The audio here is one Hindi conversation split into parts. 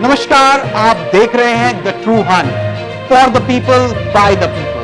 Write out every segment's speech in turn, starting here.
नमस्कार, आप देख रहे हैं the true Hunt for the people by the people.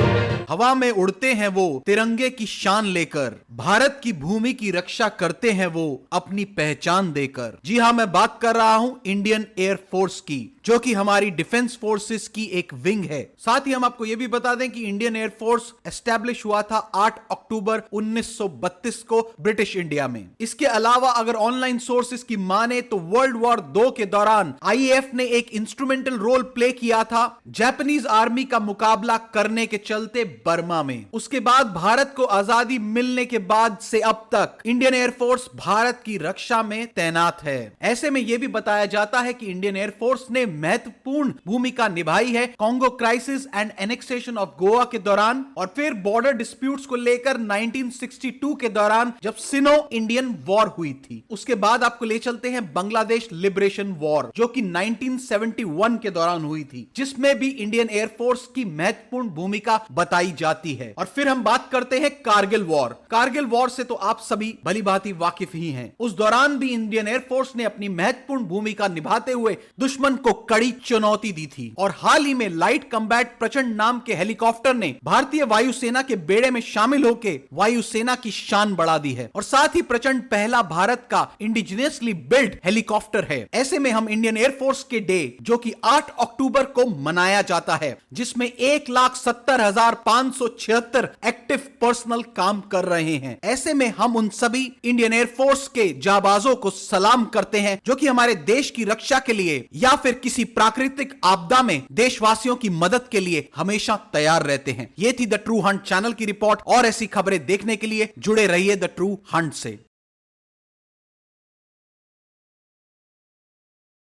हवा में उड़ते हैं वो तिरंगे की शान लेकर, भारत की भूमि की रक्षा करते हैं वो अपनी पहचान देकर। जी हां, मैं बात कर रहा हूं इंडियन एयर फोर्स की, जो कि हमारी डिफेंस फोर्सेस की एक विंग है। साथ ही हम आपको यह भी बता दें कि इंडियन एयर फोर्स एस्टैब्लिश हुआ था 8 अक्टूबर 1932 को ब्रिटिश इंडिया में। इसके अलावा अगर ऑनलाइन सोर्सेस की माने तो वर्ल्ड वॉर 2 के दौरान आईएएफ ने एक इंस्ट्रूमेंटल रोल प्ले किया था जापानीज आर्मी का मुकाबला करने के चलते बर्मा में। उसके बाद भारत को आजादी मिलने के बाद से अब तक इंडियन एयर फोर्स भारत की रक्षा में तैनात है। ऐसे में यह भी बताया जाता है कि इंडियन एयर फोर्स ने महत्वपूर्ण भूमिका निभाई है Congo crisis and annexation of Goa के दौरान, और फिर बॉर्डर डिस्प्यूट्स को लेकर 1962 के दौरान जब सिनो इंडियन वॉर हुई थी। उसके बाद आपको ले चलते हैं बांग्लादेश लिबरेशन वॉर, जो कि 1971 के दौरान हुई थी, जिसमें भी इंडियन एयर फोर्स की महत्वपूर्ण भूमिका बताई जाती है। और फिर हम बात करते हैं कारगिल वॉर। कारगिल वॉर से तो आप सभी भली भांति वाकिफ ही हैं। उस दौरान भी इंडियन एयर फोर्स ने अपनी महत्वपूर्ण भूमिका निभाते हुए दुश्मन को कड़ी चुनौती दी थी। और हाल ही में लाइट कम्बैट प्रचंड नाम के हेलीकॉप्टर ने भारतीय वायुसेना के बेड़े में शामिल होकर वायुसेना की शान बढ़ा दी है। और साथ ही प्रचंड पहला भारत का इंडिजिनियसली बिल्ड हेलीकॉप्टर है। ऐसे में हम इंडियन एयर फोर्स के डे, जो कि 8 अक्टूबर को मनाया जाता है, जिसमें 1,70,576 एक्टिव पर्सनल काम कर रहे हैं। ऐसे में हम उन सभी इंडियन एयर फोर्स के जाबाजों को सलाम करते हैं, जो कि हमारे देश की रक्षा के लिए या फिर किसी प्राकृतिक आपदा में देशवासियों की मदद के लिए हमेशा तैयार रहते हैं। ये थी द ट्रू हंट चैनल की रिपोर्ट, और ऐसी खबरें देखने के लिए जुड़े रहिए द ट्रू हंट से।